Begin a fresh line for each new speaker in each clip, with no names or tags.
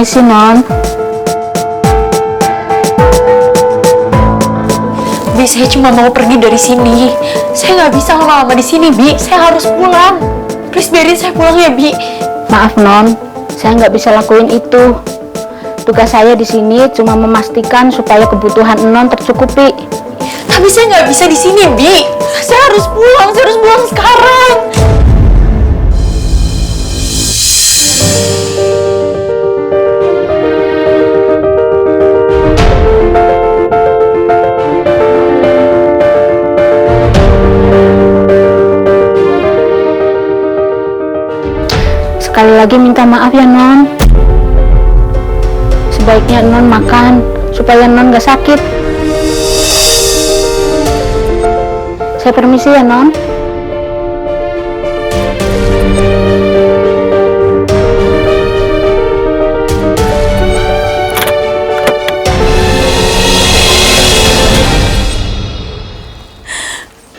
permisi, Non.
Bi, saya cuma mau pergi dari sini. Saya nggak bisa lama-lama di sini, Bi. Saya harus pulang. Please biarin saya pulang ya, Bi.
Maaf, Non. Saya nggak bisa lakuin itu. Tugas saya di sini cuma memastikan supaya kebutuhan Non tercukupi.
Tapi saya nggak bisa di sini, Bi. Saya harus pulang. Saya harus pulang sekarang.
Sekali lagi minta maaf ya, Non. Sebaiknya Non makan supaya Non gak sakit. Saya permisi ya, Non.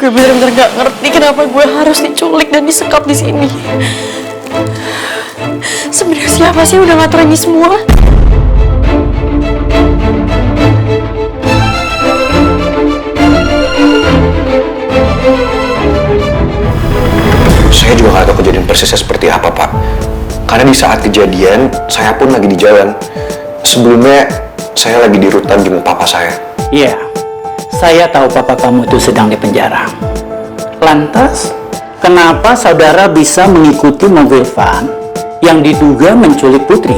Gue bener-bener gak ngerti kenapa gue harus diculik dan disekap di sini. Sebenarnya siapa sih udah ngatur ini semua?
Saya juga nggak tahu kejadian persisnya seperti apa, Pak. Karena di saat kejadian, saya pun lagi di jalan. Sebelumnya, saya lagi di rutan jenguk papa saya.
Iya, saya tahu papa kamu itu sedang di penjara. Lantas, kenapa saudara bisa mengikuti mobil van yang diduga menculik Putri?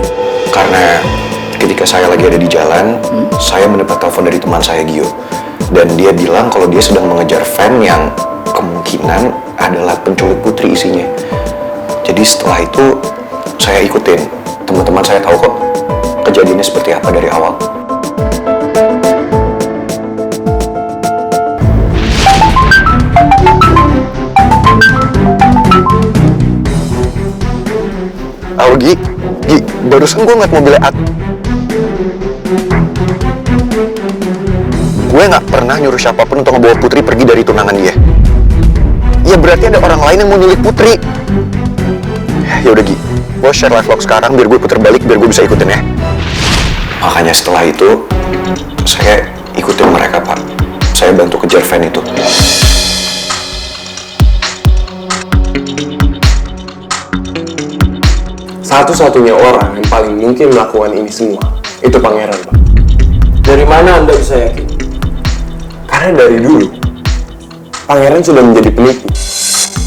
Karena ketika saya lagi ada di jalan, saya mendapat telepon dari teman saya, Gio. Dan dia bilang kalau dia sedang mengejar van yang kemungkinan adalah penculik Putri isinya. Jadi setelah itu, saya ikutin. Teman-teman saya tahu kok kejadiannya seperti apa dari awal. Oh, Gi, barusan gue ngeliat mobilnya Gue nggak pernah nyuruh siapapun untuk ngebawa Putri pergi dari tunangan dia. Ya berarti ada orang lain yang mau nyulik Putri. Ya udah, Gi, gue share live vlog sekarang biar gue puter balik, biar gue bisa ikutin ya. Makanya setelah itu, saya ikutin mereka, Pak. Saya bantu kejar van itu.
Satu-satunya orang yang paling mungkin melakukan ini semua, itu Pangeran, Pak. Dari mana Anda bisa yakin? Karena dari dulu, Pangeran sudah menjadi penipu.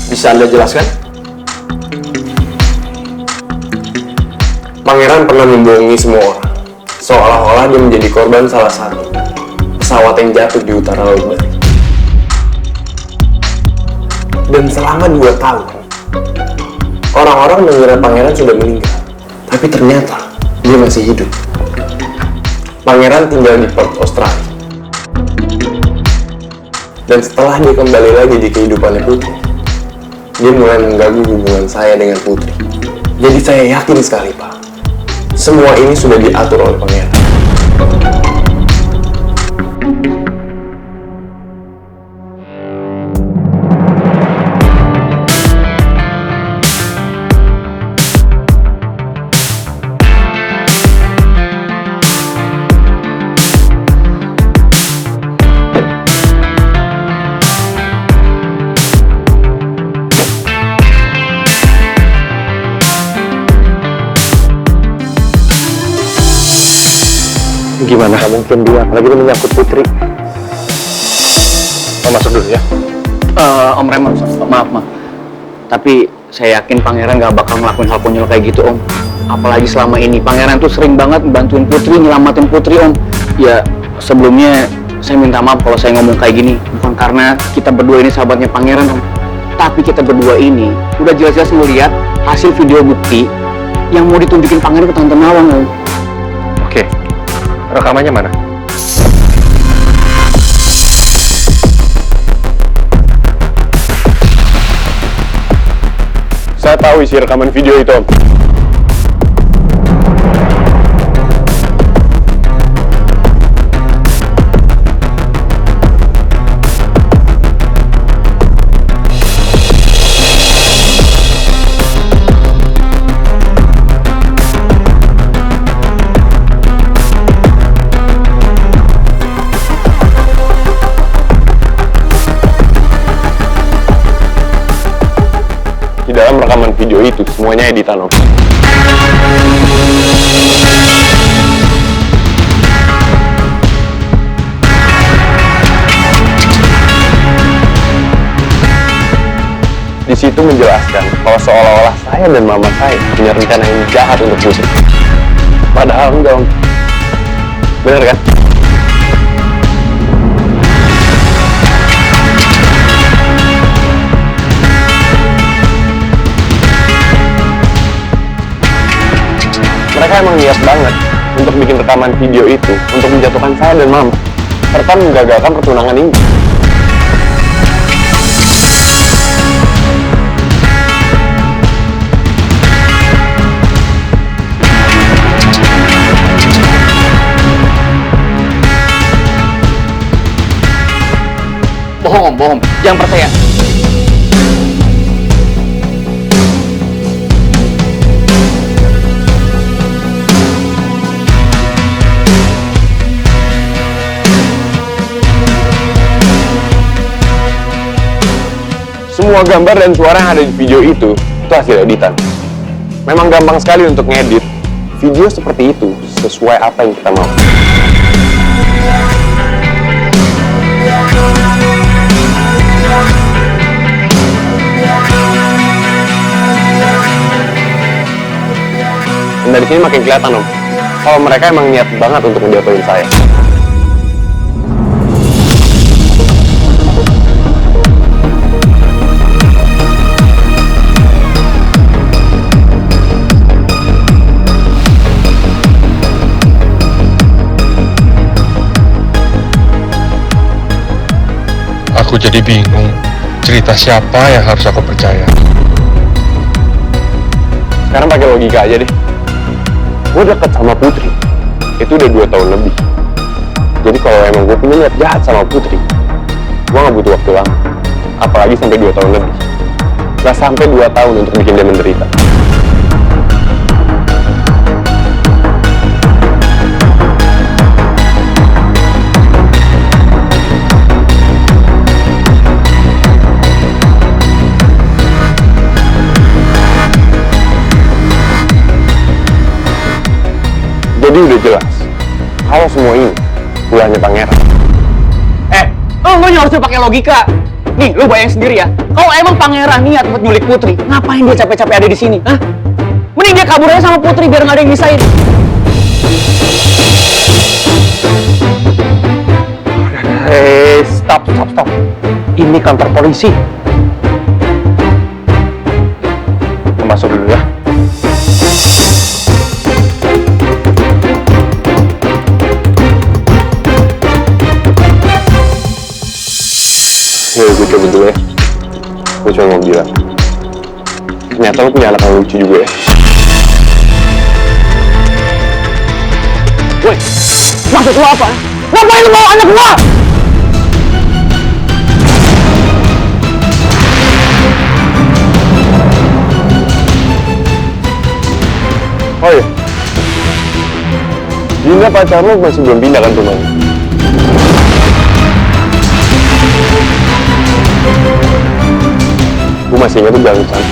Bisa Anda jelaskan? Pangeran pernah membohongi semua orang, seolah-olah dia menjadi korban salah satu pesawat yang jatuh di utara Laut Bali. Dan selama 2 tahun, orang-orang mengira Pangeran sudah meninggal, tapi ternyata dia masih hidup. Pangeran tinggal di Perth, Australia. Dan setelah dia kembali lagi di kehidupannya Putri, dia mulai mengganggu hubungan saya dengan Putri. Jadi saya yakin sekali, Pak, semua ini sudah diatur oleh Pangeran.
Gimana? Gak mungkin dia, apalagi dia menyangkut Putri. Mau masuk dulu ya?
Om Raymond, maaf. Tapi saya yakin Pangeran gak bakal ngelakuin hal konyol kayak gitu, Om. Apalagi selama ini, Pangeran tuh sering banget bantuin Putri, nyelamatin Putri, Om. Ya, sebelumnya saya minta maaf kalau saya ngomong kayak gini. Bukan karena kita berdua ini sahabatnya Pangeran, Om. Tapi kita berdua ini udah jelas-jelas ngeliat hasil video bukti yang mau ditunjukin Pangeran ke Tante Nawang, Om.
Oke, rekamannya mana?
Saya tahu isi rekaman video itu, Om. editan, Om. Di situ menjelaskan kalau seolah-olah saya dan mama saya punya rencana yang jahat untuk Putri. Padahal enggak, Om. Bener kan? Mereka emang niat banget untuk bikin rekaman video itu untuk menjatuhkan saya dan mama, serta menggagalkan pertunangan ini.
Bohong, Om, bohong. Jangan percaya.
Semua gambar dan suara yang ada di video itu hasil editan. Memang gampang sekali untuk ngedit video seperti itu sesuai apa yang kita mau. Dan dari sini makin kelihatan, Om, kalau mereka emang niat banget untuk ngejatuhin saya.
Aku jadi bingung, cerita siapa yang harus aku percaya.
Sekarang pakai logika aja deh. Gue deket sama Putri, itu udah 2 tahun lebih. Jadi kalau emang gue punya niat jahat sama Putri, gue gak butuh waktu lama. Apalagi sampai 2 tahun lebih. Gak sampai 2 tahun untuk bikin dia menderita. Jadi udah jelas, kalau semua ini ulahnya Pangeran.
Lo harusnya pakai logika. Nih, lu bayang sendiri ya. Kalau emang Pangeran niat buat nyulik Putri, ngapain dia capek-capek ada di sini? Hah? Mending dia kabur aja sama Putri biar nggak ada yang misahin. Stop. Ini kantor polisi.
Masuk dulu ya. Gue coba dulu ya. Gue cuma mau bilang, ternyata lo punya anak yang lucu juga ya.
Woi, maksud lo apa? Ngapain lo bawa anak gua?
Oh iya, Dinda pacar lo masih belum pindah kan rumahnya? Gue masih ingat tuh jalan ke sana.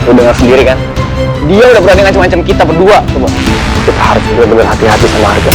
Lo dengar sendiri kan? Dia udah berani ngancam-ngancam kita berdua, coba.
Kita harus benar-benar hati-hati sama harga.